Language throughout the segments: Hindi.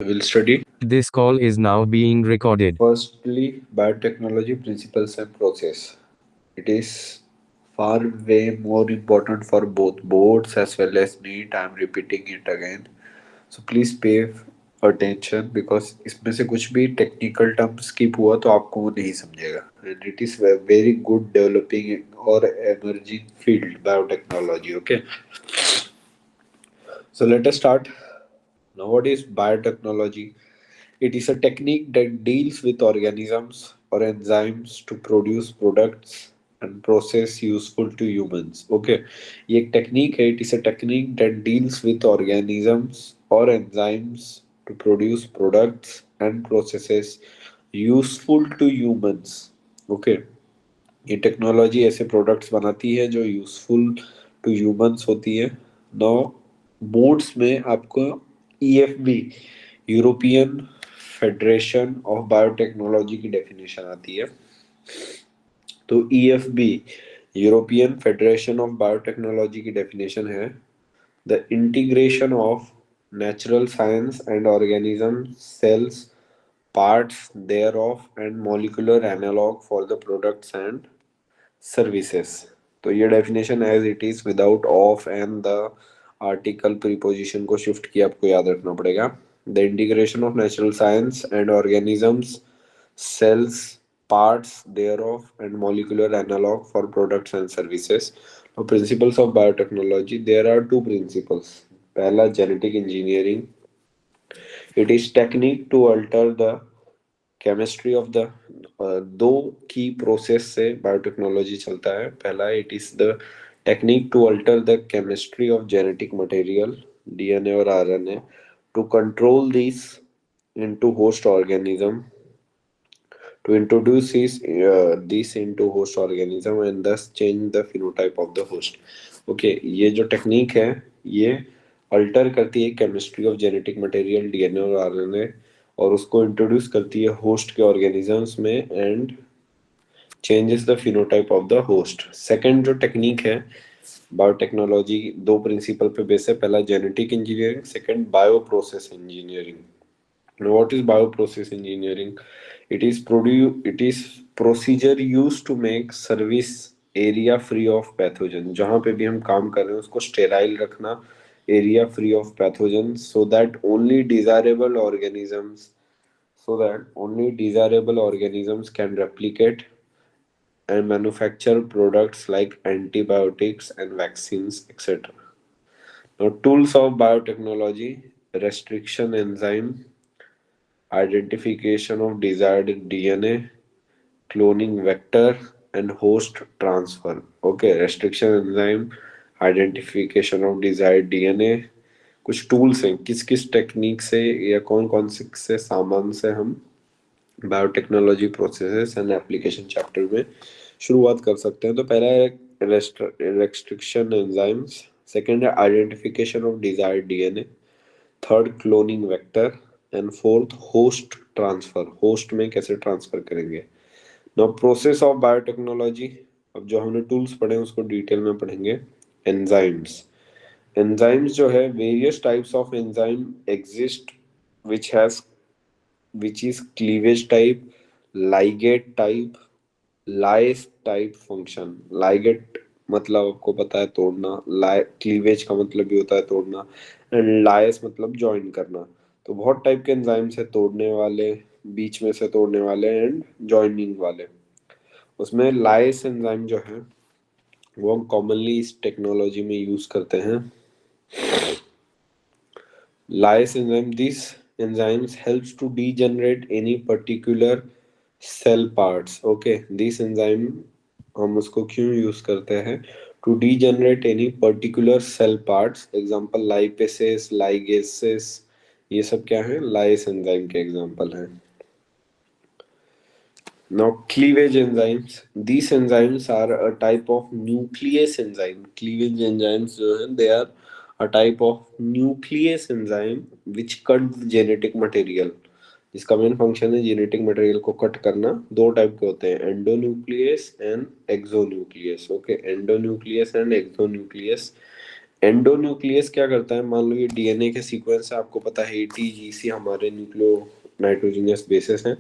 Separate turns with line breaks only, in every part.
We'll study
This call is now being recorded.
firstly biotechnology principles and process. It is far way more important for both boards as well as NEET. I'm repeating it again. So please pay attention because इसमें से कुछ भी टेक्निकल टर्म स्किप हुआ तो आपको वो नहीं समझेगा. And it is a very good developing or emerging field biotechnology. Okay. So let us start. Now, what is biotechnology? It is a technique that deals with organisms or enzymes to produce products and process useful to humans. Okay, ये एक technique है. It is a technique that deals with organisms or enzymes to produce products and processes useful to humans. Okay, ये टेक्नोलॉजी ऐसे प्रोडक्ट्स बनाती है जो यूजफुल टू ह्यूमंस होती है. नाउ बोर्ड्स में आपको EFB European federation of biotechnology की डेफिनेशन आती है. तो EFB European federation of biotechnology की डेफिनेशन है the integration of natural science and organism sales parts thereof and molecular analog for the products and services. तो ये definition as it is without of and the article preposition को शिफ्ट किया आपको याद रखना पड़ेगा. The integration of natural science and organisms cells parts thereof and molecular analog for products and services. Now principles of biotechnology, there are two principles. पहला genetic engineering. It is technique to alter the chemistry of the दो की प्रोसेस से बायोटेक्नोलॉजी चलता है. पहला it is the technique to alter the chemistry of genetic material DNA और RNA to control into host organism to introduce this into host organism and thus change the phenotype of the host. Okay, ये जो टेक्निक है ये अल्टर करती है chemistry of genetic material DNA और आरएनए और उसको इंट्रोड्यूस करती है होस्ट के ऑर्गेनिजम्स में and changes the phenotype of the host. Second जो टेक्निक है बायोटेक्नोलॉजी दो प्रिंसिपल पे बेस है. पहला genetic engineering, second bio process engineering. What is bioprocess engineering? It is procedure used to make service area free of pathogen. जहाँ पे भी हम काम कर रहे हैं उसको स्टेराइल रखना, area free of pathogen so that only desirable organisms can replicate and manufacture products like antibiotics and vaccines, etc. Now, tools of biotechnology, restriction enzyme, identification of desired DNA, cloning vector, and host transfer. Okay, restriction enzyme, identification of desired DNA. कुछ टूल्स हैं किस किस टेक्निक से या कौन कौन से सामान से हम biotechnology processes and application chapter में शुरुआत कर सकते हैं. तो पहला है रेस्ट्रिक्शन एंजाइम्स, सेकंड है identification of desired DNA, third cloning vector and fourth host transfer. Host में कैसे ट्रांसफर करेंगे. Now process of biotechnology. अब जो हमने टूल्स पढ़े हैं उसको डिटेल में पढ़ेंगे. एंजाइम्स. एंजाइम्स जो है various types of enzyme exist which has which is cleavage type, ligate type, lyase type function. Ligate मतलब आपको पता है तोड़ना, क्लीवेज का मतलब भी होता है तोड़ना एंड लायस मतलब ज्वाइन करना. तो बहुत टाइप के एंजाइम्स है, तोड़ने वाले, बीच में से तोड़ने वाले एंड ज्वाइनिंग वाले. उसमें लायस एंजाइम जो है वो हम कॉमनली इस टेक्नोलॉजी में यूज करते हैं. Lyase enzyme. These enzymes helps to degenerate any particular cell parts. Okay, this enzyme हम उसको क्यों यूज करते हैं? To degenerate any particular cell parts. Example lipases, ligases. ये सब क्या है? Lyase enzyme के example हैं. Now cleavage enzymes. These enzymes are a type of nuclease enzyme. Cleavage enzymes जो हैं, they are a type of nuclease enzyme which cut the genetic material. जिसका मेन फंक्शन है जेनेटिक मटेरियल को कट करना. दो टाइप के होते हैं, endonuclease and exonuclease. Okay, endonuclease and exonuclease. Endonuclease क्या करता है, मान लो ये डीएनए के सीक्वेंस है, आपको पता है ATGC हमारे न्यूक्लियो नाइट्रोजनियस बेसिस हैं,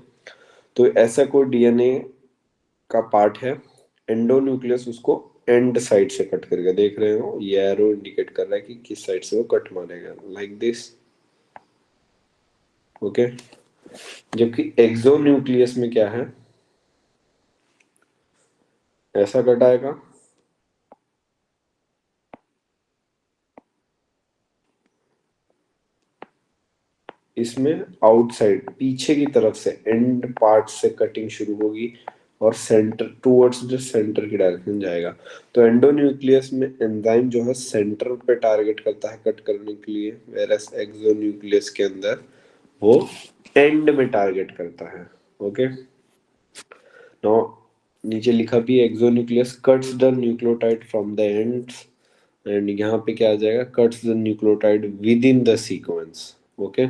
तो ऐसा कोई डीएनए का पार्ट है, एंडोन्यूक्लियस उसको एंड साइड से कट करेगा। देख रहे हो ये एरो इंडिकेट कर रहा है कि किस साइड से वो कट मारेगा, लाइक दिस। ओके, जबकि एक्सोन्यूक्लियस में क्या है, ऐसा कट आएगा, इसमें आउटसाइड पीछे की तरफ से एंड पार्ट से कटिंग शुरू होगी और सेंटर टुवर्ड्स द सेंटर की डायरेक्शन जाएगा। तो एंडोन्यूक्लियस में एंजाइम जो है सेंटर पे टारगेट करता है कट करने के लिए, वेरस एक्सोन्यूक्लियस के अंदर वो एंड में टारगेट करता है। ओके, नाउ नीचे लिखा भी exonuclease cuts the nucleotide from the ends, and यहाँ पे क्या आ जाएगा, cuts the nucleotide with in the sequence. Okay,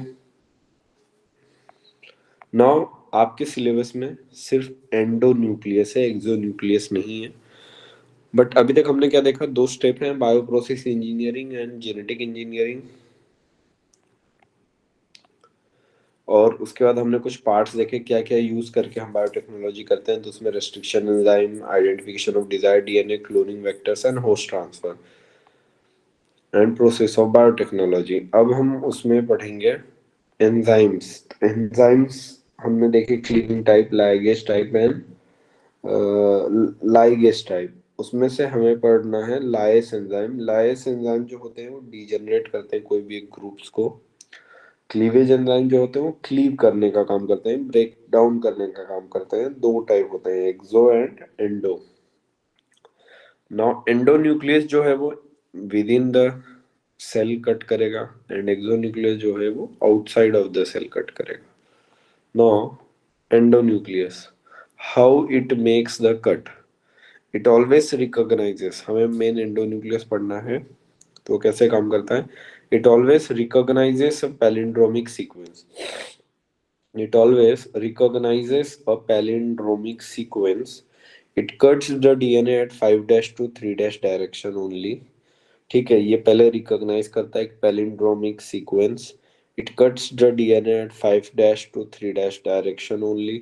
now आपके सिलेबस में सिर्फ एंडोन्यूक्लियस है, एक्सोन्यूक्लियस नहीं है। बट अभी तक हमने क्या देखा, दो स्टेप हैं, bio process engineering and genetic engineering, और उसके बाद हमने कुछ पार्ट्स देखे क्या क्या यूज करके हम बायोटेक्नोलॉजी करते हैं। तो उसमें restriction enzyme, identification of desired DNA, cloning vectors and host transfer and process of biotechnology. अब हम उसमें पढ़ेंगे एंजाइम्स। एंजाइम्स हमने देखे cleaving type, ligase type and ligase type. उसमें से हमें पढ़ना है लाइस एंजाइम। लाइस एंजाइम जो होते हैं वो डीजनरेट करते हैं कोई भी एक ग्रुप्स को। क्लीवेज एंजाइम जो होते हैं वो क्लीव करने का काम करते हैं, ब्रेक डाउन करने का काम करते हैं। दो टाइप होते हैं, exo and endo. Now endonuclease जो है वो within the cell cut करेगा, एंड एक्सोन्यूक्लियस जो है वो outside of the cell cut करेगा। Now endonuclease, how it makes the cut, it always recognizes. हमें मेन एंडोन्यूक्लियस पढ़ना है, तो कैसे काम करता है, it always recognizes a palindromic sequence. It always recognizes a palindromic sequence. It cuts the DNA at 5' to 3' direction only. ठीक है, ये पहले रिकॉग्नाइज करता है एक palindromic sequence. It cuts the DNA at 5' to 3' direction only.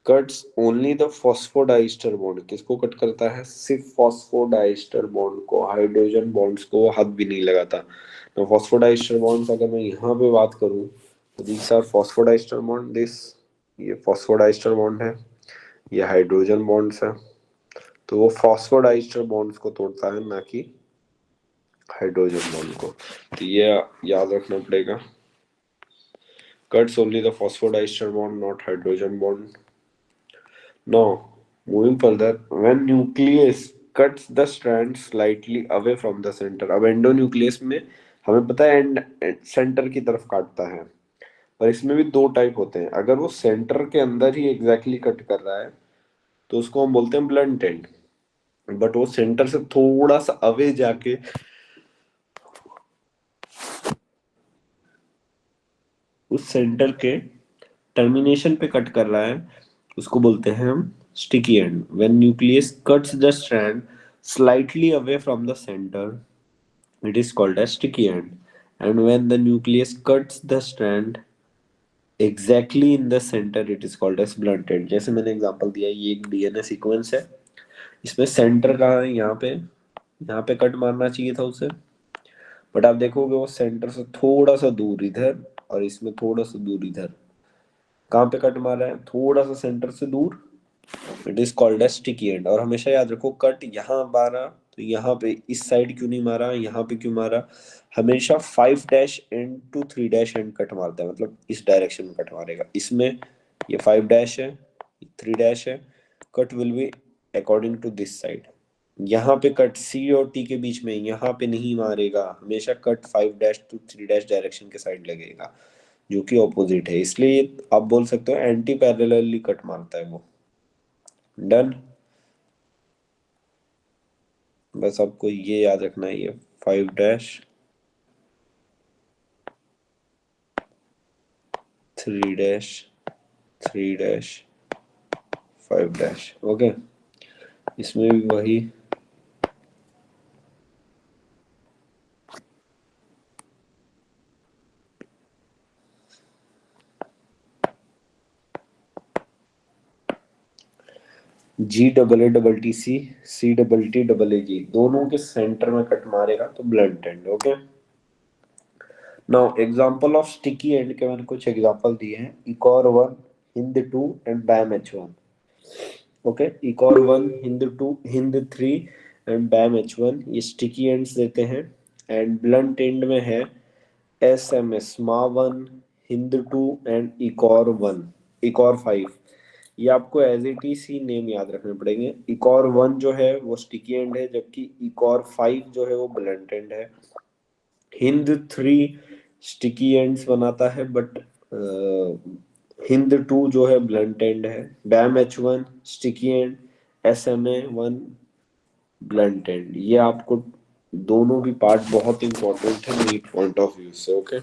Cuts only the phosphodiester bond. किसको कट करता है, सिर्फ फॉस्फोडाइस्टर बॉन्ड को, हाइड्रोजन बॉन्ड्स को वो हाथ भी नहीं लगाता। तो फॉस्फोडाइस्टर बॉन्ड्स अगर मैं यहाँ पे बात करूँ, तो these are phosphodiester bond, this, ये फॉस्फोडाइस्टर बॉन्ड है, ये हाइड्रोजन बॉन्ड्स है। तो वो फॉस्फोडाइस्टर बॉन्ड्स को तोड़ता है, ना कि हाइड्रोजन बॉन्ड को। तो ये याद रखना पड़ेगा, cuts only the phosphodiester bond, not hydrogen bond. Now, moving further, when nucleus cuts the strand slightly away from the center, अब एंडोन्यूक्लियस में हमें पता है एंड सेंटर की तरफ काटता है, और इसमें भी दो टाइप होते हैं। अगर वो सेंटर के अंदर ही एग्जैक्टली कट कर रहा है तो उसको हम बोलते हैं ब्लंट एंड। बट वो सेंटर से थोड़ा सा अवे जाके उस सेंटर के टर्मिनेशन पे कट कर रहा है, उसको बोलते हैं हम sticky and. When nucleus cuts the strand slightly away from the center, it is called as sticky end. And when the nucleus cuts the strand exactly in the center, it is called as blunt end. जैसे मैंने एग्जांपल दिया, ये एक डीएनए सीक्वेंस है, इसमें सेंटर कहाँ है, यहाँ पे कट मारना चाहिए था उसे, बट आप देखोगे वो सेंटर से थोड़ा सा दूर इधर, और इसमें थोड़ा सा दूर इधर। कहाँ पे कट मारा है, थोड़ा सा सेंटर से दूर, it is called as sticky end. और हमेशा याद रखो, कट यहाँ मारा तो यहाँ पे इस साइड क्यों नहीं मारा, यहाँ पे क्यों मारा, हमेशा 5' एंड टू 3' एंड कट मारता है, मतलब इस डायरेक्शन में कट मारेगा। इसमें ये 5' है, 3' है, cut will be according to this side. यहाँ पे कट सी और टी के बीच में यहाँ पे नहीं मारेगा, हमेशा कट 5' टू 3' डायरेक्शन के साइड लगेगा, जो कि ऑपोजिट है। इसलिए आप बोल सकते हो एंटी पैरेलली कट मारता है वो। डन, बस आपको ये याद रखना है, ये 5' 3' 3' 5'। ओके, इसमें भी वही GAATC, CTTAG, दोनों के सेंटर में कट मारेगा तो blunt end. Okay, now example of sticky end के मैंने कुछ एग्जांपल दिए हैं, EcoR 1, Hind 2 and Bam H1। Okay, EcoR 1, Hind 2, Hind 3 and Bam H1, ये स्टिकी एंड्स देते हैं। एंड ब्लंट एंड में है SMS, मा 1, हिंद 2 एंड इकोर 1, इकोर 5। ये आपको एज इट इज ही नेम याद रखने पड़ेंगे। इकोर 1 जो है वो स्टिकी एंड है, जबकि इकोर 5 जो है वो ब्लंट एंड है। हिंद 3 स्टिकी एंड्स बनाता है, बट हिंद 2 जो है ब्लंट एंड है। बैम H1 sticky and, SMA 1 blunt and. ये आपको दोनों भी पार्ट बहुत इंपॉर्टेंट है नीट पॉइंट ऑफ व्यू से। ओके,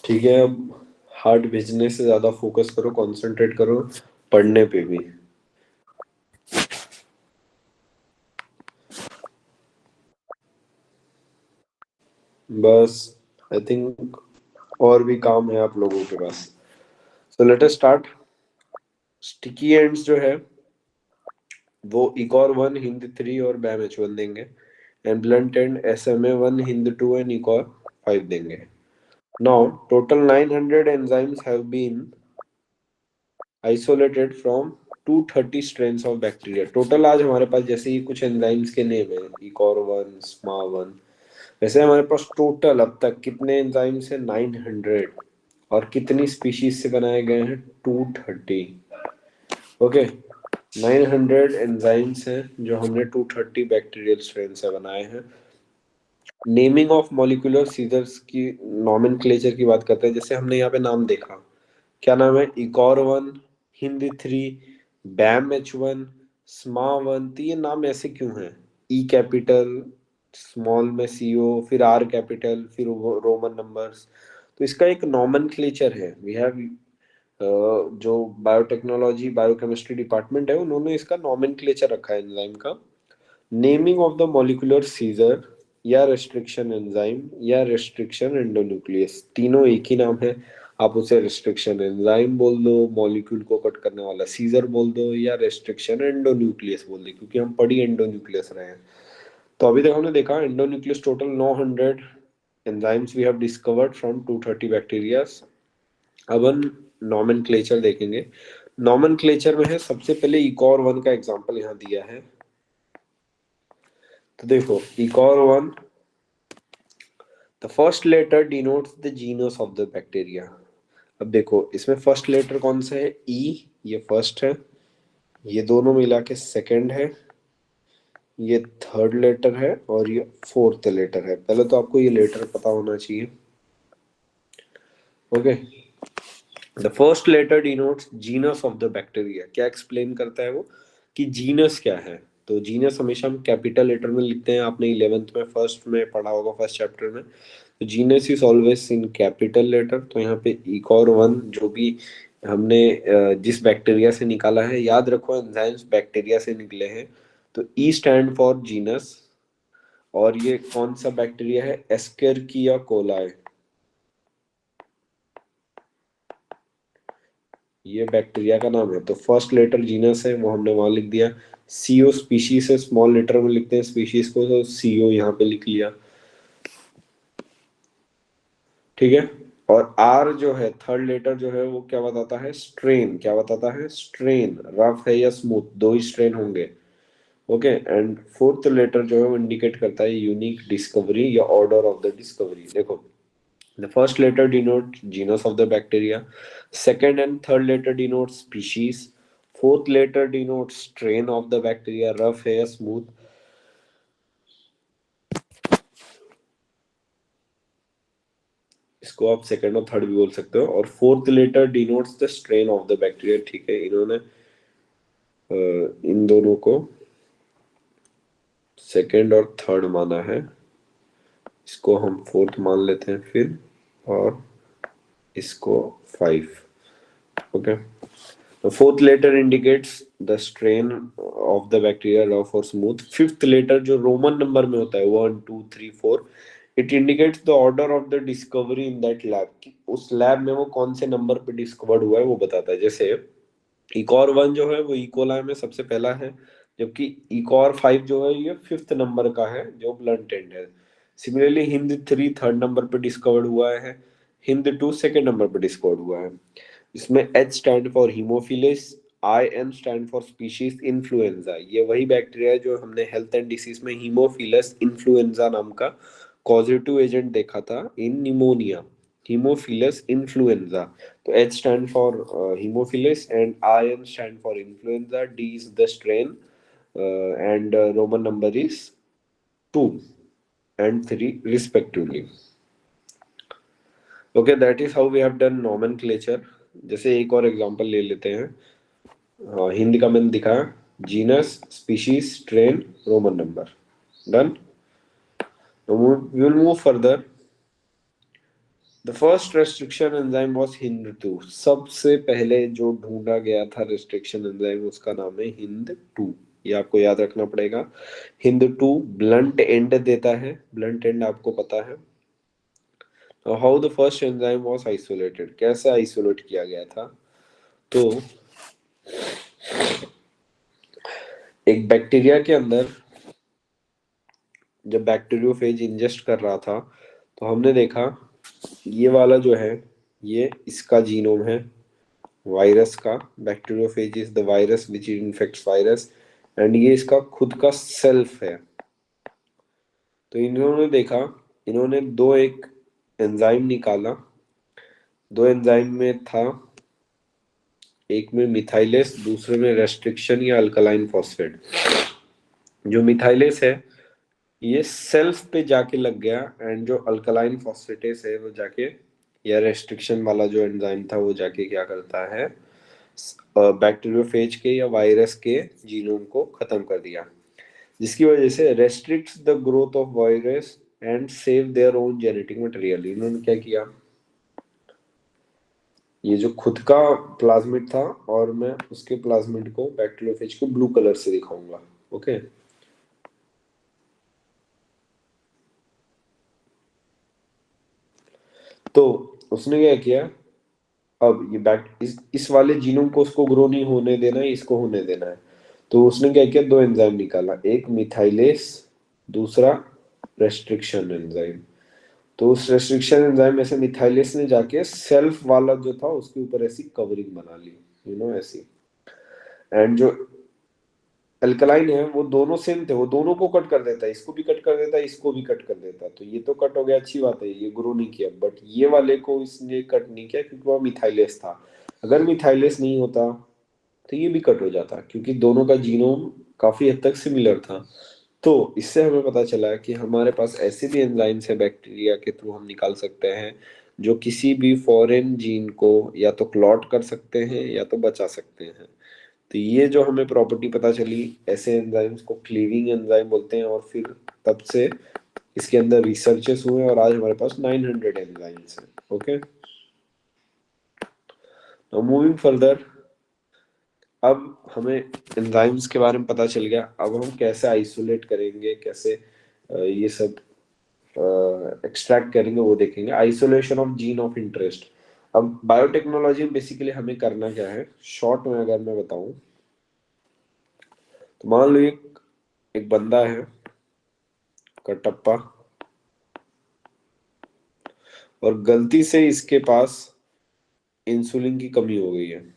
ठीक है। अब हार्ड भेजने से ज्यादा फोकस करो, कंसंट्रेट करो पढ़ने पे भी। बस आई थिंक और भी काम है आप लोगों के पास। So let us start. Sticky ends जो है वो इकोर 1, हिंद 3 और बैम H1 देंगे। And blunt end SMA 1, Hind 2 and EcoR 5 देंगे। Now total 900 enzymes have been isolated from 230 strains of bacteria। Total आज हमारे पास जैसे ही कुछ एंजाइम्स के नेम है, इकोर 1, स्मा 1, वैसे हमारे पास टोटल अब तक कितने एंजाइम्स है? 900। और कितनी स्पीशीज से बनाए गए हैं? 230। ओके, 900 एंजाइम्स हैं जो हमने 230 बैक्टीरियल स्ट्रेन से बनाए हैं। नेमिंग ऑफ मॉलिक्यूलर सीजर्स की नॉमेनक्लेचर की बात करते हैं। जैसे हमने यहाँ पे नाम देखा, क्या नाम है? इकोर 1, हिंद 3, बैम H1, स्मा 1। तो ये नाम ऐसे क्यों हैं? ई कैपिटल, स्मॉल में CO, फिर आर कैपिटल, फिर रोमन नंबर्स। तो इसका एक नॉमेनक्लेचर है। वी हैव जो बायोटेक्नोलॉजी बायोकेमिस्ट्री डिपार्टमेंट है, उन्होंने इसका नॉमेनक्लेचर रखा है एंजाइम का। Naming of the molecular scissor या रेस्ट्रिक्शन एंजाइम या रेस्ट्रिक्शन एंडोन्यूक्लियस, तीनों एक ही नाम है। आप उसे रेस्ट्रिक्शन एंजाइम बोल दो, मॉलिक्यूल को कट करने वाला सीजर बोल दो, या रेस्ट्रिक्शन एंडोन्यूक्लियस बोल दो, क्योंकि हम पढ़ी एंडोन्यूक्लियस रहे हैं। तो अभी तक हमने देखा endonuclease total 900 enzymes we have discovered from 230 bacteria. अब हम नॉमेनक्लेचर देखेंगे। नॉमेनक्लेचर में है सबसे पहले इकोर 1 का एग्जांपल यहाँ दिया है। तो देखो, EcoR 1, the first letter denotes the genus of the bacteria. अब देखो इसमें फर्स्ट लेटर कौन सा है? ई, ये फर्स्ट है। ये दोनों मिला के सेकेंड है। ये थर्ड लेटर है और ये फोर्थ लेटर है। पहले तो आपको ये लेटर पता होना चाहिए। Okay, the first letter denotes genus of the bacteria. क्या एक्सप्लेन करता है वो कि जीनस क्या है? तो जीनस हमेशा हम कैपिटल लेटर में लिखते हैं। आपने 11th में फर्स्ट में पढ़ा होगा, फर्स्ट चैप्टर में। तो genus is always in capital letter. तो यहाँ पे इकोर 1 जो भी हमने जिस बैक्टीरिया से निकाला है, याद रखो एंजाइम्स बैक्टीरिया से निकले हैं। तो ई स्टैंड फॉर जीनस। और ये कौन सा बैक्टीरिया है? एस्केरिया कोलाई। ये बैक्टीरिया का नाम है। तो फर्स्ट लेटर जीनस है वो हमने वहां लिख दिया। CO स्पीशीज है, स्मॉल लेटर में लिखते हैं स्पीशीज को, तो CO यहाँ पे लिख लिया। ठीक है। और R जो है थर्ड लेटर जो है वो क्या बताता है? स्ट्रेन। क्या बताता है? स्ट्रेन, रफ है या स्मूथ, दो ही स्ट्रेन होंगे। ओके, एंड फोर्थ लेटर जो है वो इंडिकेट करता है यूनिक डिस्कवरी या ऑर्डर ऑफ द डिस्कवरी। देखो, the first letter denotes genus of the bacteria, second and third letter denotes species, fourth letter denotes strain of the bacteria, rough है या smooth। इसको आप सेकंड और थर्ड भी बोल सकते हो। और fourth letter denotes the strain of the bacteria. ठीक है, इन्होंने इन दोनों को सेकंड और थर्ड माना है, इसको हम फोर्थ मान लेते हैं फिर, और इसको 5। Okay, the fourth letter indicates the strain of the bacteria, rough or smooth। Fifth letter जो रोमन नंबर में होता है 1 2 3 4, it indicates the order of the discovery in that lab, कि उस लैब में वो कौन से नंबर पे डिस्कवर्ड हुआ है वो बताता है। जैसे इकॉर 1 जो है वो इकोलाई में सबसे पहला है, जबकि इकॉर 5 जो है ये फिफ्थ नंबर का है जो ब्लंट एंड है। सिमिलरली हिंद 3 थर्ड नंबर पे डिस्कवर्ड हुआ है, हिंद 2 सेकेंड नंबर पे डिस्कवर्ड हुआ है। इसमें H stand for Haemophilus, I N stand for species influenza. ये वही बैक्टीरिया है जो हमने हेल्थ एंड डिसीज में हीमोफिलस इन्फ्लुएंजा नाम का कॉजेटिव एजेंट देखा था इन निमोनिया, हीमोफिलस इन्फ्लुएंजा। तो H stand for Haemophilus and I N stand for influenza, D is the strain and Roman number is 2 and 3 respectively. Okay, that is how we have done nomenclature. जैसे एक और एग्जांपल ले लेते हैं। हिंदी का मैंने दिखाया, genus, species, strain, Roman number. Done. We will move further. The first restriction enzyme was Hind 2। सबसे पहले जो ढूंढा गया था रेस्ट्रिक्शन एंजाइम उसका नाम है हिंद 2। ये आपको याद रखना पड़ेगा। हिंद 2 ब्लंट एंड देता है, ब्लंट एंड आपको पता है। How the first enzyme was isolated, कैसे आइसोलेट किया गया था? तो एक बैक्टीरिया के अंदर जब बैक्टीरियोफेज इंजेस्ट कर रहा था तो हमने देखा ये वाला जो है ये इसका जीनोम है वायरस का। Bacteriophage is the virus which infects virus, and ये इसका खुद का सेल्फ है। तो इन्होंने देखा, इन्होंने दो एक एंजाइम निकाला। दो एंजाइम में था, एक में मिथाइलेस, दूसरे में रेस्ट्रिक्शन या अल्कलाइन फॉस्फेट। जो मिथाइलेस है ये सेल्फ पे जाके लग गया, एंड जो अल्कलाइन फॉस्फेटेस है वो जाके, या रेस्ट्रिक्शन वाला जो एंजाइम था वो जाके क्या करता है, बैक्टीरियोफेज के या वायरस के जीनोम को खत्म कर दिया, जिसकी वजह से restricts the growth of virus and save their own genetic material. इन्होंने क्या किया, ये जो खुद का प्लाज्मिड था और मैं उसके प्लाज्मिड को बैक्टीरियोफेज को ब्लू कलर से दिखाऊंगा। ओके, तो उसने क्या किया, अब ये इस वाले जीनोम को उसको ग्रो नहीं होने देना है, इसको होने देना है। तो उसने क्या किया, दो एंजाइम निकाला, एक मिथाइलेस, दूसरा रेस्ट्रिक्शन एंजाइम। तो उस रेस्ट्रिक्शन एंजाइम में से मिथाइलेस ने जाके सेल्फ वाला जो था उसके ऊपर ऐसी कवरिंग बना ली, ऐसी। एंड जो अल्कलाइन है वो दोनों सेम थे, वो दोनों को कट कर देता है, इसको भी कट कर देता है, इसको भी कट कर देता है। तो ये तो कट हो गया, अच्छी बात है, ये ग्रो नहीं किया। बट ये वाले को इसने कट नहीं किया क्योंकि वो मिथाइलेस था। अगर मिथाइलेस नहीं होता तो ये भी कट हो जाता, क्योंकि दोनों का जीनोम काफी हद तक सिमिलर था। तो इससे हमें पता चला कि हमारे पास ऐसे भी एंजाइम्स है बैक्टीरिया के थ्रू हम निकाल सकते हैं, जो किसी भी फॉरेन जीन को या तो क्लॉट कर सकते हैं या तो बचा सकते हैं। तो ये जो हमें प्रॉपर्टी पता चली, ऐसे एंजाइम्स को क्लीविंग एंजाइम बोलते हैं। और फिर तब से इसके अंदर रिसर्चेस हुए और आज हमारे पास 900 एंजाइम्स हैं। Okay, now moving further. अब हमें एंजाइम्स के बारे में पता चल गया, अब हम कैसे आइसोलेट करेंगे, कैसे ये सब एक्सट्रैक्ट करेंगे वो देखेंगे। Isolation of gene of interest. अब बायोटेक्नोलॉजी में बेसिकली हमें करना क्या है, शॉर्ट में अगर मैं बताऊं तो मान लो एक बंदा है कटप्पा, और गलती से इसके पास इंसुलिन की कमी हो गई है।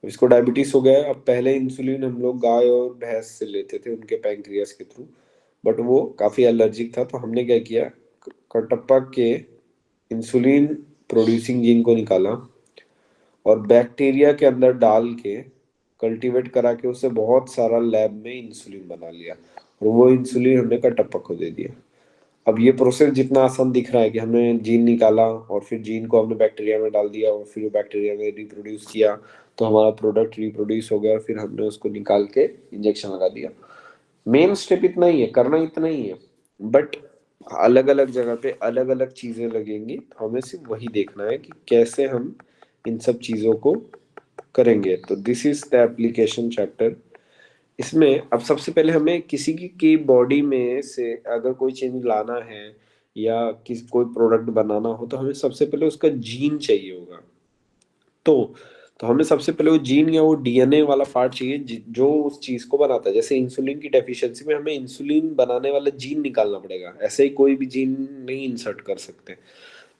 इसको डायबिटीज हो गया है। अब पहले इंसुलिन हम लोग गाय और भैंस से लेते थे उनके पैंक्रियास के थ्रू, बट वो काफी एलर्जिक था। तो हमने क्या किया, कटप्पा के इंसुलिन प्रोड्यूसिंग जीन को निकाला और बैक्टीरिया के अंदर डाल के कल्टीवेट करा के उससे बहुत सारा लैब में इंसुलिन बना लिया, और वो इंसुलिन हमने कटप्पा को दे दिया। अब ये प्रोसेस जितना आसान दिख रहा है कि हमने जीन निकाला और फिर जीन को हमने बैक्टीरिया में डाल दिया और फिर बैक्टीरिया ने रिप्रोड्यूस किया, तो हमारा प्रोडक्ट रिप्रोड्यूस हो गया और फिर हमने उसको निकाल के इंजेक्शन लगा दिया। मेन स्टेप इतना ही है, करना इतना ही है, बट अलग अलग जगह पे अलग अलग चीजें लगेंगी। तो हमें सिर्फ वही देखना है कि कैसे हम इन सब चीजों को करेंगे। तो this is the application chapter. इसमें अब सबसे पहले हमें किसी की बॉडी में से अगर कोई चेंज लाना है या किस कोई प्रोडक्ट बनाना हो तो हमें सबसे पहले उसका जीन चाहिए होगा। तो तो हमें सबसे पहले वो जीन या वो डीएनए वाला पार्ट चाहिए जो उस चीज को बनाता है। जैसे इंसुलिन की डेफिशिएंसी में हमें इंसुलिन बनाने वाला जीन निकालना पड़ेगा, ऐसे ही कोई भी जीन नहीं इंसर्ट कर सकते।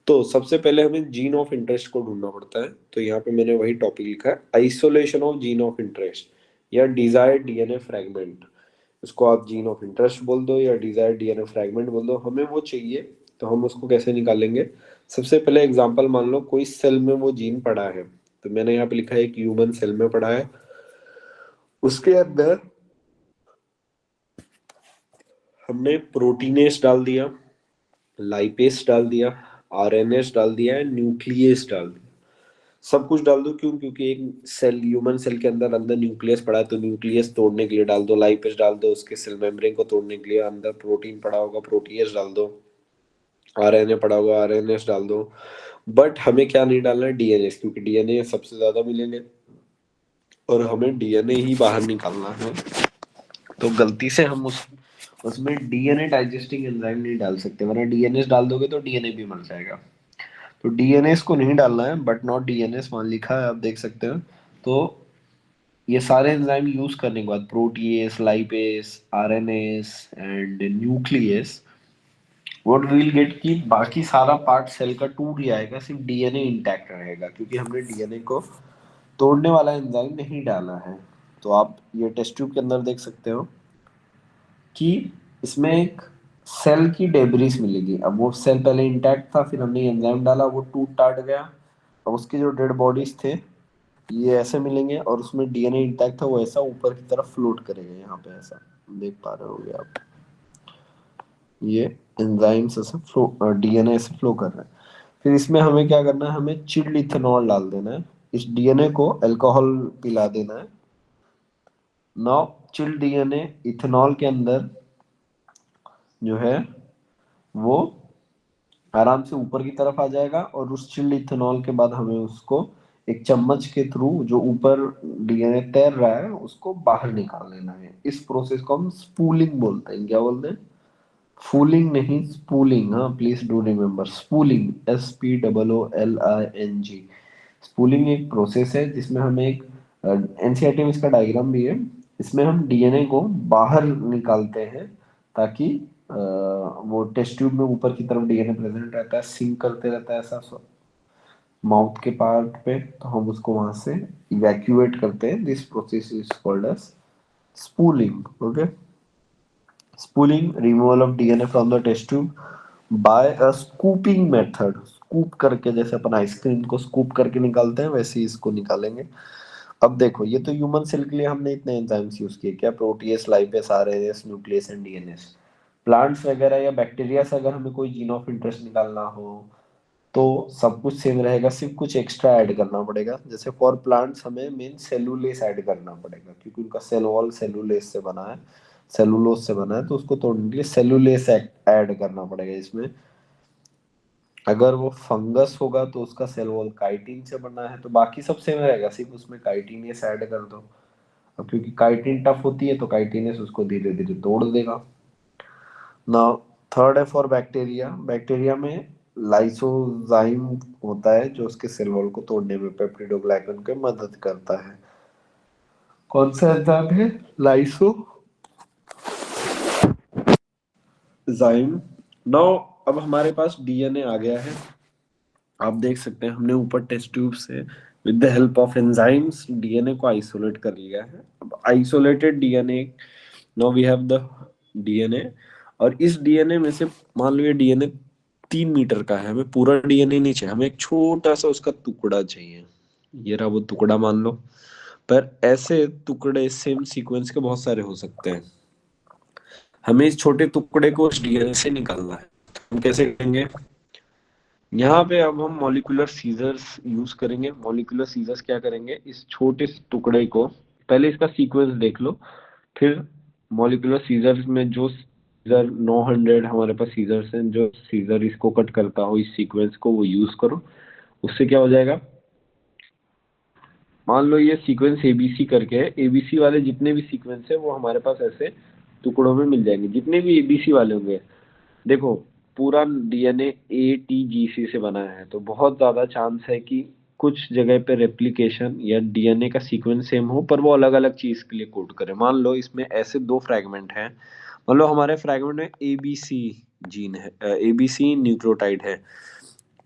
तो सबसे पहले हमें जीन ऑफ इंटरेस्ट को ढूंढना पड़ता है। तो यहाँ पे मैंने वही टॉपिक लिखा है, isolation of gene of interest या डिजायर्ड डीएनए फ्रेगमेंट। उसको आप जीन ऑफ इंटरेस्ट बोल दो या डिजायर्ड डीएनए फ्रेगमेंट बोल दो, हमें वो चाहिए। तो हम उसको कैसे निकालेंगे? सबसे पहले एग्जांपल मान लो कोई सेल में वो जीन पड़ा है। तो मैंने यहाँ पे लिखा है एक ह्यूमन सेल में पड़ा है, उसके अंदर हमने प्रोटीनेस डाल दिया, लाइपेस डाल दिया, आरएनएस डाल दिया है, न्यूक्लियस डाल दिया। सब कुछ डाल दो, क्यों? क्योंकि एक सेल, ह्यूमन सेल के अंदर अंदर न्यूक्लियस पड़ा है तो न्यूक्लियस तोड़ने के लिए डाल दो, लाइपेस डाल दो उसके सेल मेम्ब्रेन को तोड़ने के लिए, अंदर प्रोटीन पड़ा होगा प्रोटीएस डाल दो, आरएनए पड़ा होगा आरएनएस डाल दो। बट हमें क्या नहीं डालना है? डीएनए, क्योंकि डीएनए सबसे ज्यादा मिलेंगे और हमें डीएनए ही बाहर निकालना है। तो गलती से हम उसमें डीएनए डाइजेस्टिंग एंजाइम नहीं डाल सकते, वरना डीएनएस डाल दोगे तो डीएनए भी मर जाएगा। तो डीएनएस को नहीं डालना है, बट नॉट डीएनएस मान लिखा है, आप देख सकते हो। तो ये सारे एंजाइम यूज करने के बाद protease, lipase, RNS and nucleus, what will get कि बाकी सारा पार्ट सेल का टूट जाएगा, सिर्फ डीएनए इंटैक्ट रहेगा, क्योंकि हमने डीएनए को तोड़ने वाला एंजाइम नहीं डाला है। तो आप ये टेस्ट ट्यूब के अंदर देख सकते हो कि इसमें एक सेल की डेब्रिस मिलेगी। अब वो सेल पहले इंटैक्ट था, फिर हमने एंजाइम डाला, वो टूट टाट गया। अब उसके जो डेड बॉडीज थे ये ऐसे मिलेंगे, और उसमें डीएनए इंटैक्ट था, वो ऐसा ऊपर की तरफ फ्लोट करेगा। यहाँ पे ऐसा देख पा रहे होगे आप, ये एंजाइम्स ऐसे फ्लो, डीएनए से फ्लो कर रहे हैं। फिर इसमें हमें क्या करना है? हमें चिल्ड इथेनॉल डाल देना है, इस डीएनए को अल्कोहल पिला देना है। नाउ चिल्ड डीएनए इथेनॉल के अंदर जो है वो आराम से ऊपर की तरफ आ जाएगा, और उस चिल्ड इथेनॉल के बाद हमें उसको एक चम्मच के थ्रू जो ऊपर डीएनए तैर रहा है उसको बाहर निकाल लेना है। इस प्रोसेस को हम स्पूलिंग बोलते हैं। क्या बोलते हैं? फूलिंग नहीं, स्पूलिंग। हाँ, please do remember spooling, SPOOLING। Spooling एक प्रोसेस है जिसमें हमें एक, एनसीईआरटी में इसका डायग्राम भी है, इसमें हम डीएनए को बाहर निकालते हैं ताकि वो टेस्ट ट्यूब में ऊपर की तरफ डीएनए प्रेजेंट रहता है, सिंक करते रहता है ऐसा माउथ के पार्ट पे, तो हम उसको वहां से इवैक्यूएट करते हैं। This process is called as spooling. Okay, spooling, removal of DNA from the test tube by a scooping method. Scoop करके, जैसे अपन आइसक्रीम को स्कूप करके निकालते हैं वैसे ही इसको निकालेंगे। अब देखो, ये तो ह्यूमन सेल के लिए हमने इतने एंजाइम्स यूज किए, क्या? Protease, lipase, RNS, nucleus and DNS. Plants वगैरह या बैक्टीरिया से अगर हमें कोई जीन ऑफ इंटरेस्ट निकालना हो तो सब कुछ सेम रहेगा, सिर्फ कुछ एक्स्ट्रा ऐड करना पड़ेगा। जैसे फॉर प्लांट्स हमें मेन सेलुलेस ऐड करना पड़ेगा, क्योंकि उनका सेल वॉल सेलुलेस से बना है, सेलुलोज से बना है, तो उसको तोड़ने के लिए सेलुलेस ऐड करना पड़ेगा इसमें। अगर वो फंगस होगा तो उसका सेल वॉल काइटिन से बना है, तो बाकी सब सेम रहेगा, सिर्फ उसमें काइटिनेस ऐड कर दो। अब क्योंकि काइटिन टफ होती है तो काइटिनेस उसको धीरे धीरे तोड़ देगा। नाउ थर्ड है फॉर बैक्टीरिया। बैक्टीरिया में लाइसोजाइम होता है जो उसके सेल वॉल को तोड़ने में पेप्टिडोग्लाइकन की मदद करता है। कौन सा एंजाइम है? लाइसोजाइम। नाउ अब हमारे पास डीएनए आ गया है। आप देख सकते हैं हमने ऊपर टेस्ट ट्यूब से with the help of enzymes DNA को आइसोलेट कर लिया है। अब isolated DNA, now we have the DNA, और इस डीएनए में से मान लो ये डीएनए 3 मीटर का है, हमें पूरा डीएनए नहीं चाहिए, हमें एक छोटा सा उसका टुकड़ा चाहिए। ये रहा वो टुकड़ा मान लो। पर ऐसे टुकड़े सेम सीक्वेंस के बहुत सारे हो सकते हैं, हमें इस छोटे टुकड़े को उस डीएनए से निकालना है। हम कैसे करेंगे? यहाँ पे अब हम मॉलिक्यूलर सीजर्स यूज करेंगे। मॉलिक्यूलर सीजर्स क्या करेंगे? इस छोटे से टुकड़े को, पहले इसका सीक्वेंस देख लो, फिर मॉलिक्यूलर सीजर्स में जो सीजर 900 हमारे पास सीजर्स हैं, जो सीजर इसको कट करता हो इस सीक्वेंस को, वो यूज करो। उससे क्या हो जाएगा? मान लो ये सीक्वेंस एबीसी करके है, एबीसी वाले जितने भी सीक्वेंस है वो हमारे पास ऐसे टुकड़ों में मिल जाएंगे, जितने भी एबीसी वाले होंगे। देखो, पूरा डीएनए एटीजीसी से बना है, तो बहुत ज्यादा चांस है कि कुछ जगह पे रेप्लिकेशन या डीएनए का सीक्वेंस सेम हो, पर वो अलग अलग चीज के लिए कोड करे। मान लो इसमें ऐसे दो फ्रैगमेंट हैं, मान लो हमारे फ्रैगमेंट में एबीसी जीन है, एबीसी न्यूक्लियोटाइड है,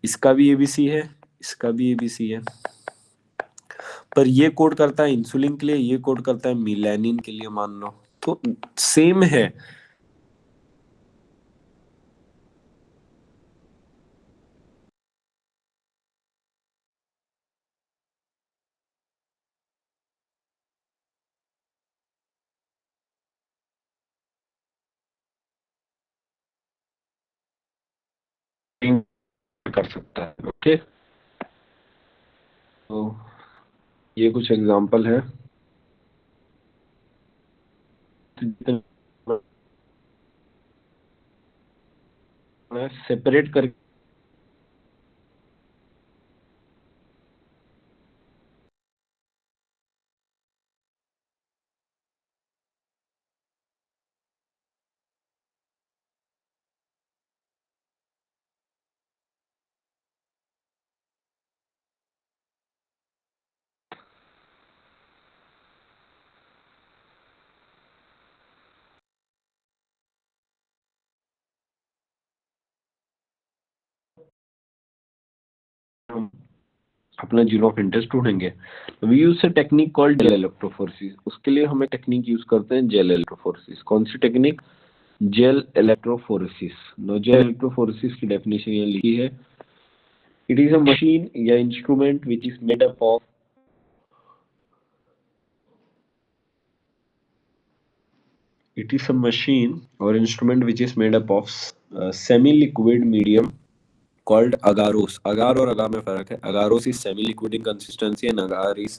इसका भी एबीसी है, इसका भी एबीसी है, पर ये कोड करता है इंसुलिन के लिए, ये कोड करता है मिलेनिन के लिए, मान लो, तो सेम है। कर सकता है। ओके, तो ये कुछ एग्जांपल है, सेपरेट कर। हम अपना जीरो ऑफ इंटरेस्ट ढूंढेंगे। We use a technique called gel electrophoresis. उसके लिए हम एक टेक्निक यूज करते हैं, जेल इलेक्ट्रोफोरेसिस। कौन सी technique? Gel electrophoresis. No, gel electrophoresis की डेफिनेशन ये लिखी है, इट इज अ मशीन या instrument which is made up of, it is a machine or instrument which is made up of semi-liquid medium called agarose. Agar और agar में फर्क है। Agarose is semi-liquid in consistency and agar is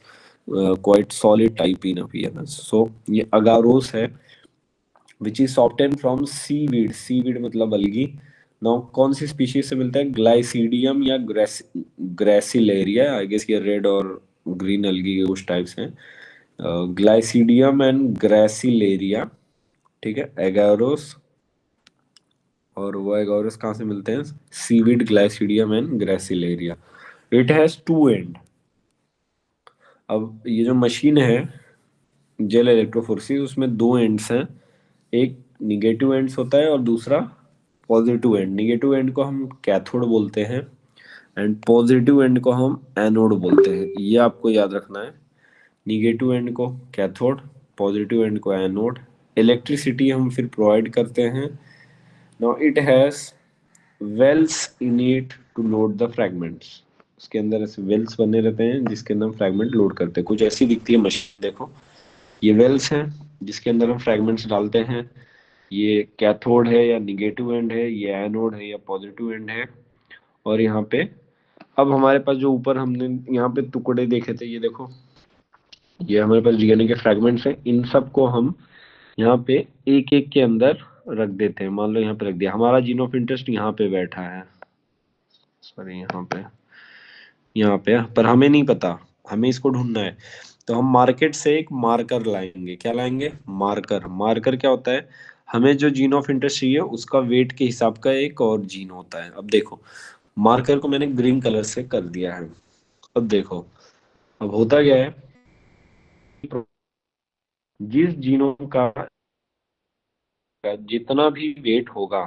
quite solid type in appearance. So ये agarose है which is obtained from seaweed. Seaweed मतलब algae. Now कौन सी स्पीशीज से मिलता है? ग्लाइसीडियम या ग्रेसिलेरिया। आई गेस ये रेड और ग्रीन algae उस टाइप्स हैं। ग्लाइसीडियम एंड ग्रेसिलेरिया, ठीक है, एगारोस। और वो एगारोस कहाँ से मिलते हैं? Seaweed, Gelidium and Gracilaria. It has two end. अब ये जो मशीन है जेल इलेक्ट्रोफोरेसिस, उसमें दो एंड्स हैं, एक निगेटिव एंड्स होता है और दूसरा पॉजिटिव एंड। निगेटिव एंड को हम कैथोड बोलते हैं एंड पॉजिटिव एंड को हम एनोड बोलते हैं। ये आपको याद रखना है, निगेटिव एंड को कैथोड, पॉजिटिव एंड को एनोड। इलेक्ट्रिसिटी हम फिर प्रोवाइड करते हैं। Now it has wells in it to load the fragments. उसके अंदर ऐसे वेल्स बने रहते हैं जिसके अंदर हम फ्रैगमेंट लोड करते हैं। कुछ ऐसी दिखती है मशीन, देखो ये वेल्स हैं जिसके अंदर हम फ्रैगमेंट्स डालते हैं। ये कैथोड है या निगेटिव एंड है, ये एनोड है या पॉजिटिव एंड है। और यहाँ पे अब हमारे पास जो ऊपर हमने यहाँ पे टुकड़े देखे थे, ये देखो, ये हमारे पास डीएनए के फ्रैगमेंट्स हैं। इन सब को हम यहाँ पे एक एक के अंदर रख देते हैं। मान लो यहाँ पे रख दिया, हमारा जीन ऑफ इंटरेस्ट यहाँ पे बैठा है, सॉरी यहाँ पे, पर हमें नहीं पता, हमें इसको ढूंढना है। तो हम मार्केट से एक मार्कर लाएंगे। क्या लाएंगे? मार्कर। मार्कर क्या होता है? हमें जो जीन ऑफ इंटरेस्ट चाहिए उसका वेट के हिसाब का एक और जीन होता है। अब देखो, मार्कर को मैंने ग्रीन कलर से कर दिया है। अब देखो, अब होता क्या है, जिस जीनों का जितना भी वेट होगा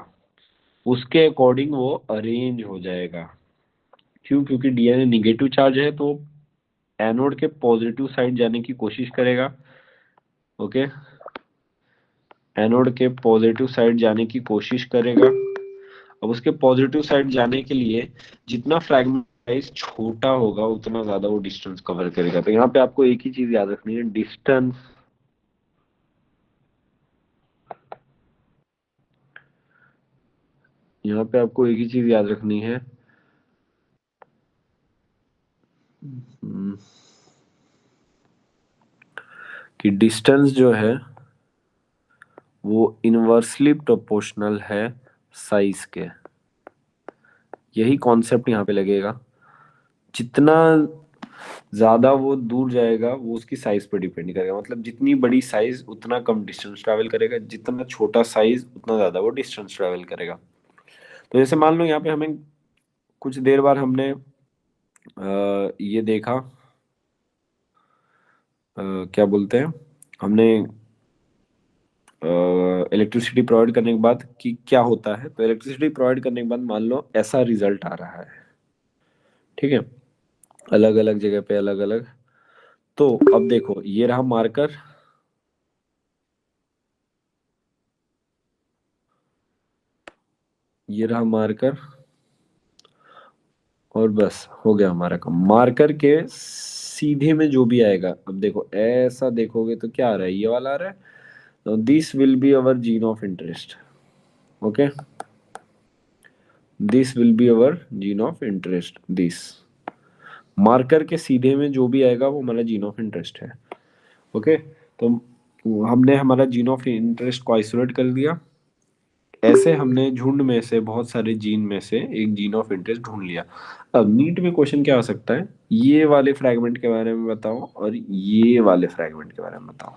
उसके अकॉर्डिंग वो अरेंज हो जाएगा। क्यों? क्योंकि डीएनए निगेटिव चार्ज है, तो एनोड के पॉजिटिव साइड जाने की कोशिश करेगा। ओके, एनोड के पॉजिटिव साइड जाने की कोशिश करेगा। अब उसके पॉजिटिव साइड जाने के लिए जितना फ्रैगमेंट साइज छोटा होगा उतना ज्यादा वो डिस्टेंस कवर करेगा। तो यहाँ पे आपको एक ही चीज याद रखनी है, डिस्टेंस। यहाँ पे आपको एक ही चीज याद रखनी है, हम्म, कि डिस्टेंस जो है वो इनवर्सली प्रोपोर्शनल है साइज के। यही कॉन्सेप्ट यहाँ पे लगेगा। जितना ज्यादा वो दूर जाएगा वो उसकी साइज पर डिपेंड करेगा। मतलब जितनी बड़ी साइज उतना कम डिस्टेंस ट्रैवल करेगा, जितना छोटा साइज उतना ज्यादा वो डिस्टेंस ट्रैवल करेगा। तो जैसे मान लो यहाँ पे हमें कुछ देर बाद हमने ये देखा, क्या बोलते हैं, हमने इलेक्ट्रिसिटी प्रोवाइड करने के बाद कि क्या होता है, तो इलेक्ट्रिसिटी प्रोवाइड करने के बाद मान लो ऐसा रिजल्ट आ रहा है, ठीक है, अलग अलग जगह पे अलग अलग। तो अब देखो ये रहा मार्कर, ये रहा मार्कर, और बस हो गया हमारा काम। मार्कर के सीधे में जो भी आएगा, अब देखो ऐसा देखोगे तो क्या आ रहा है, ये वाला आ रहा है, this will be our gene of interest. Okay, this will be our gene of interest, this marker के सीधे में जो भी आएगा वो हमारा जीन ऑफ इंटरेस्ट है। ओके, तो हमने हमारा जीन ऑफ इंटरेस्ट को आइसोलेट कर दिया। ऐसे हमने झुंड में से बहुत सारे जीन में से एक जीन ऑफ इंटरेस्ट ढूंढ लिया। अब नीट में क्वेश्चन क्या आ सकता है, ये वाले फ्रैगमेंट के बारे में बताओ और ये वाले फ्रैगमेंट के बारे में बताओ।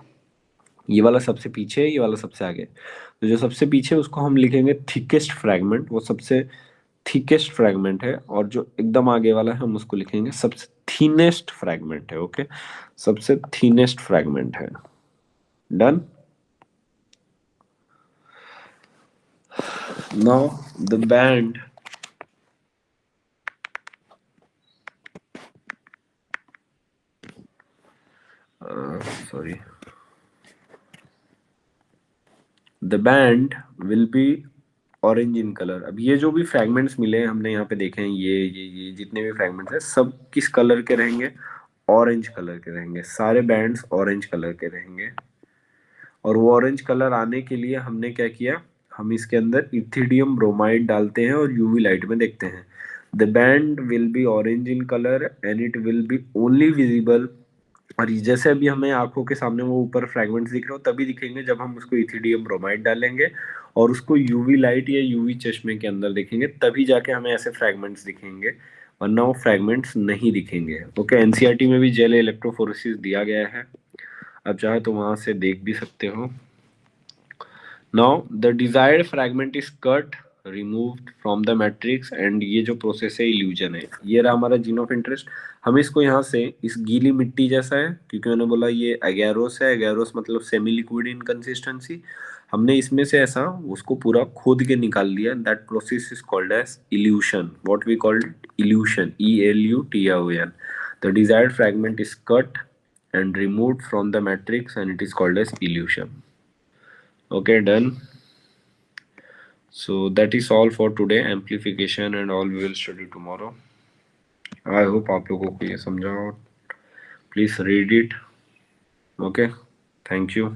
ये वाला सबसे पीछे है, ये वाला सबसे आगे। तो जो सबसे पीछे है उसको हम लिखेंगे थिकेस्ट फ्रैगमेंट, वो सबसे थिकेस्ट फ्रैगमेंट है, और जो एकदम आगे वाला है हम उसको लिखेंगे सबसे थीनेस्ट फ्रैगमेंट है। ओके, सबसे थीनेस्ट फ्रैगमेंट है। Done. Now the band, sorry, the band will be orange in colour. अब ये जो भी फ्रैगमेंट्स मिले हैं हमने यहाँ पे देखे हैं, ये जितने भी फ्रैगमेंट्स हैं सब किस कलर के रहेंगे, ऑरेंज कलर के रहेंगे। सारे बैंड्स ऑरेंज कलर के रहेंगे। और वो ऑरेंज कलर आने के लिए हमने क्या किया, हम इसके अंदर इथिडियम ब्रोमाइड डालते हैं और यूवी लाइट में देखते हैं। The band will be orange in colour and it will be only visible. और जैसे अभी हमें आंखों के सामने वो ऊपर फ्रैगमेंट्स दिख रहे हो, तभी दिखेंगे जब हम उसको इथिडियम ब्रोमाइड डालेंगे और उसको यूवी लाइट या यूवी चश्मे के अंदर देखेंगे, तभी जाके हमें ऐसे फ्रैगमेंट्स दिखेंगे, वरना वो फ्रैगमेंट्स नहीं दिखेंगे। ओके, एनसीईआरटी में भी जेल इलेक्ट्रोफोरेसिस दिया गया है, आप चाहे तो वहां से देख भी सकते हो। Now the desired fragment is cut, removed from the matrix, and ये जो प्रोसेस है इल्यूजन है। ये रहा हमारा जीन ऑफ इंटरेस्ट। हम इसको यहाँ से, इस गीली मिट्टी जैसा है क्योंकि मैंने बोला ये एगैरोस है, एगैरोस मतलब सेमी लिक्विड इन कंसिस्टेंसी। हमने इसमें से ऐसा उसको पूरा खोद के निकाल दिया। That process is called as elution. What we called elution, ELUTION। The desired fragment is cut and removed from the matrix and it is called as illusion. Okay, done. So that is all for today. Amplification and all we will study tomorrow. I hope आप लोगों को ये समझा हो. Please read it. Okay. Thank you.